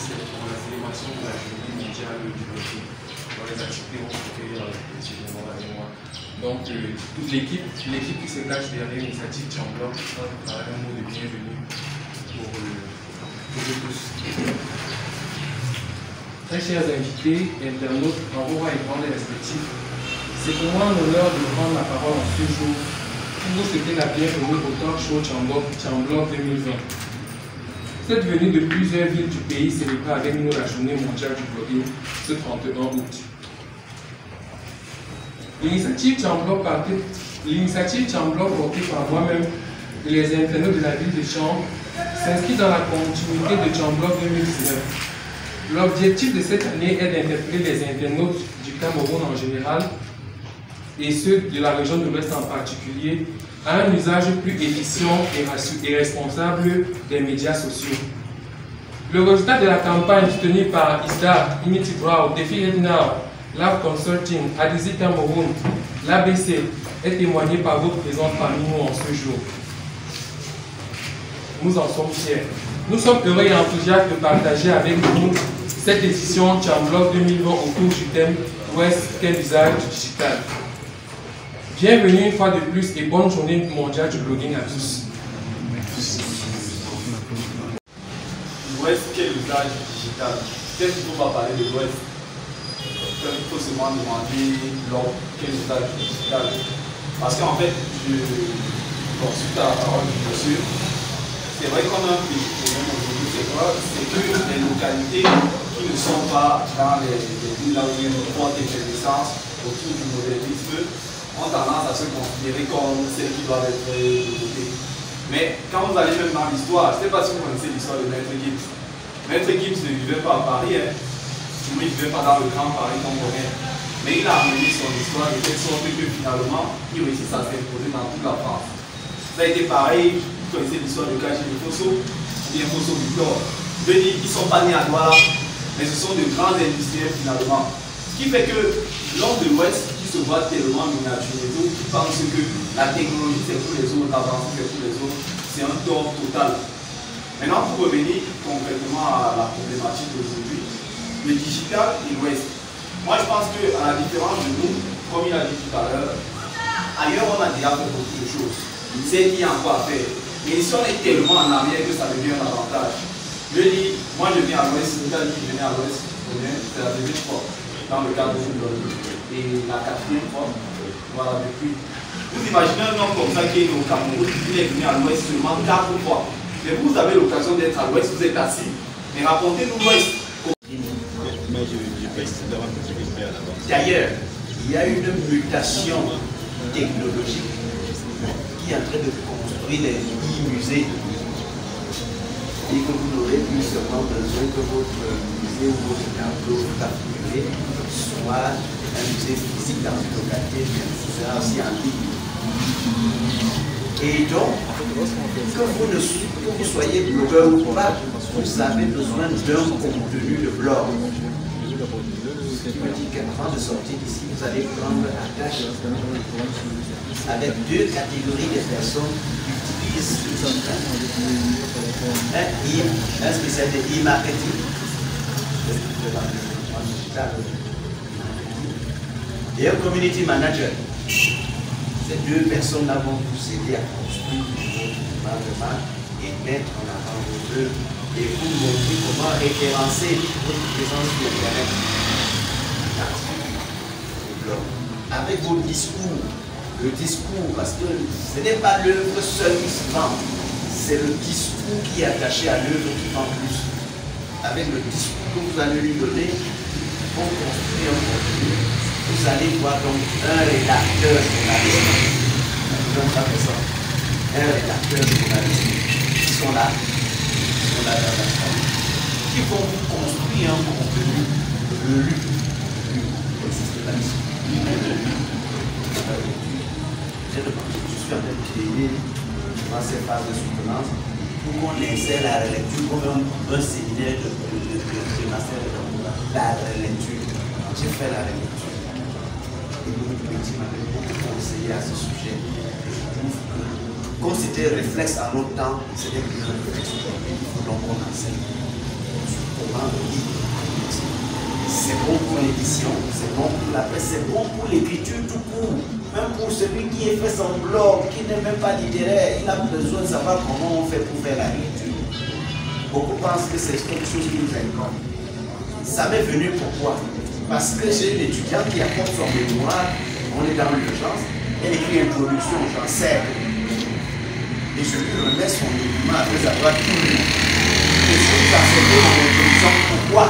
c'est pour la célébration de la journée mondiale du blogging. Dans les activités vont se faire ces moments-là et moi. Donc, toute l'équipe qui se cache derrière l'initiative Chamblog, un mot de bienvenue pour vous tous. Très chers invités, internautes, en haut et grands respectifs, c'est pour moi un honneur de prendre la parole en ce jour pour vous souhaiter la bienvenue au talk show Chamblog 2020. Cette venue de plusieurs villes du pays célébra avec nous la journée mondiale du blogging ce 31 août. L'initiative Chamblog portée par moi-même et les internautes de la ville de Chambre s'inscrit dans la continuité de Chamblog 2019. L'objectif de cette année est d'interpeller les internautes du Cameroun en général et ceux de la région de l'Ouest en particulier à un usage plus efficient et responsable des médias sociaux. Le résultat de la campagne soutenue par ISDA, Unity Brow, Defi Now, Love Consulting, Adisi Cameroun, l'ABC est témoigné par votre présence parmi nous en ce jour. Nous en sommes fiers. Nous sommes heureux et enthousiastes de partager avec vous cette édition Chamblog 2020 autour du thème Ouest, quel usage du digital. Bienvenue une fois de plus et bonne journée mondiale du blogging à tous. L'Ouest, quel usage du digital? Peut-être qu'il ne faut pas parler de l'Ouest. Il faut seulement demander quel usage du digital. Parce qu'en fait, suite à la parole du monsieur, c'est vrai qu'on a un petit problème aujourd'hui, c'est quoi? C'est que les localités qui ne sont pas dans les villes là où il y a une forte effervescence autour du modernisme ont tendance à se considérer comme celles qui doivent être développées. Mais quand vous allez même dans l'histoire, je ne sais pas si vous connaissez l'histoire de Maître Gibbs. Maître Gibbs ne vivait pas à Paris, hein. Il ne vivait pas dans le grand Paris qu'on connaît. Mais il a amené son histoire de telle sorte que finalement, il réussit à s'imposer dans toute la France. Ça a été pareil, vous connaissez l'histoire de Caché de Fosso, ou bien Fosso Victor. Je veux dire, ils ne sont pas nés à Douala, mais ce sont de grands industriels finalement. Ce qui fait que l'homme de l'Ouest, qui se voit tellement miniaturisé, qui pense que la technologie c'est pour les autres, l'avancée c'est pour les autres, c'est un tort total. Maintenant, pour revenir concrètement à la problématique d'aujourd'hui, le digital et l'Ouest. Moi, je pense qu'à la différence de nous, comme il a dit tout à l'heure, ailleurs on a déjà fait beaucoup de choses. C'est qu'il y a encore à faire. Mais ici, on est tellement en arrière que ça devient un avantage. Je dis, moi je viens à l'Ouest, vous avez dit que je venais à l'Ouest, c'est la deuxième fois dans le cadre de une et la quatrième fois, voilà, depuis. Vous imaginez un homme comme ça qui est au Cameroun, il est venu à l'Ouest seulement 4 fois. Mais vous avez l'occasion d'être à l'Ouest, vous êtes assis. Mais racontez-nous l'Ouest. D'ailleurs, il y a une mutation technologique qui est en train de construire les musées et que vous n'aurez plus seulement besoin que votre musée ou votre tableau particulier soit un musée physique dans une localité, mais ce sera aussi en ligne. Et donc, que vous soyez blogueur ou pas, vous avez besoin d'un contenu de blog. Ce qui veut dire qu'avant de sortir d'ici, vous allez prendre la tâche avec 2 catégories de personnes qui utilisent un spécialiste de e-marketing et un community manager. Ces 2 personnes-là vont vous aider à construire votre département et mettre en avant vos œuvres et vous montrer comment référencer votre présence sur Internet. Avec vos discours, le discours, parce que ce n'est pas l'œuvre seule qui se vend, c'est le discours qui est attaché à l'œuvre qui vend plus. Avec le discours que vous allez lui donner, pour construire un contenu, vous allez voir donc un rédacteur journaliste, un rédacteur journaliste qui sont là dans la salle, qui vont vous construire un contenu lu. Je suis en train de créer dans ces phases de soutenance pour qu'on insère la relecture comme un séminaire de master de la relecture. J'ai fait la relecture. Et beaucoup de petits m'avaient beaucoup conseillé à ce sujet. Comme c'était réflexe à notre temps, c'était plus un réflexe. Donc on enseigne. simplement le livre. C'est bon pour l'édition, c'est bon pour la presse, c'est bon pour l'écriture tout court. Même pour celui qui a fait son blog, qui n'est même pas littéraire, il a besoin de savoir comment on fait pour faire la lecture. Beaucoup pensent que c'est quelque chose qui nous incombe. Ça m'est venu pourquoi? Parce que j'ai une étudiante qui apporte son mémoire, on est dans l'urgence, elle écrit introduction, j'en sais. Et je lui remets son document après avoir tout lu. Et je lui enseigné mon introduction, pourquoi?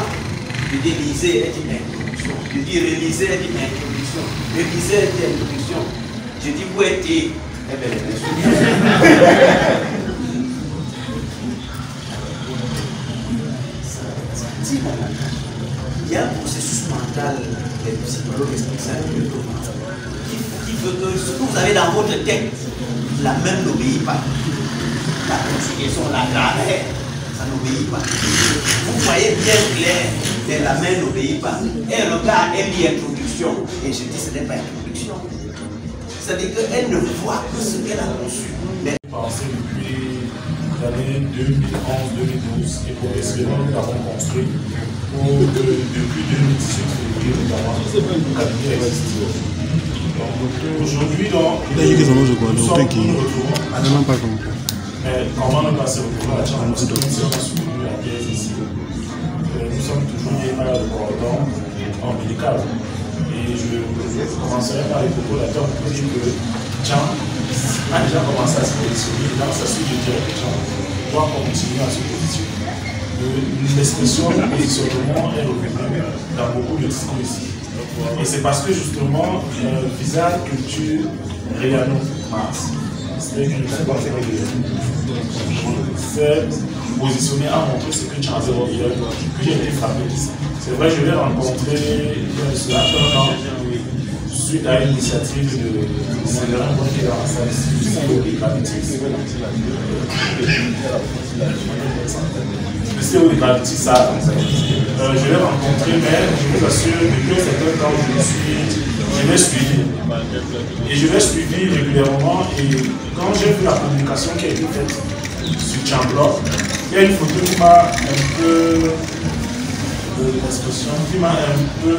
Je dis lisez, elle dit introduction. Je dis rélisez, elle dit introduction. Rélisez, elle dit introduction. Je dis où est-il? Eh bien, elle est il y a un processus mental, les psychologues expliquent ça, qui veut que ce que vous avez dans votre tête, la main n'obéit pas. La conjugaison, la grammaire, ça n'obéit pas. Vous voyez bien clair, mais la main n'obéit pas. Et le gars, elle dit introduction. Et je dis, ce n'est pas introduction. C'est-à-dire qu'elle ne voit que ce qu'elle a conçu. Mais pensé depuis l'année 2011-2012 et progressivement nous l'avons construit pour que depuis 2018 février notamment le cabinet existe. Aujourd'hui donc nous retrouvons mais comment ne pas se retrouver à la chambre si on a soutenu la pièce ici. Nous sommes toujours liés par le cordon ombilical et je commencerai par les propos là-dedans pour dire que Jean a déjà commencé à se positionner dans sa suite de direction, doit continuer à se positionner. L'expression de positionnement est revenue dans beaucoup de discours ici. Et c'est parce que justement, Visa Culture Réano Mars, c'est une s'est positionné à montrer ce que tu as dit, que j'ai été frappé. C'est vrai, je l'ai rencontré cela un an suite à une initiative de Sylvain qui est dans la salle ici, le CEO de Gravity, ça, je l'ai rencontré, mais je vous assure, depuis un certain temps, je l'ai suivi. Et je l'ai suivi régulièrement. Et quand j'ai vu la communication qui a été faite sur Chamblor, il y a une photo qui m'a un peu. L'expression qui m'a un peu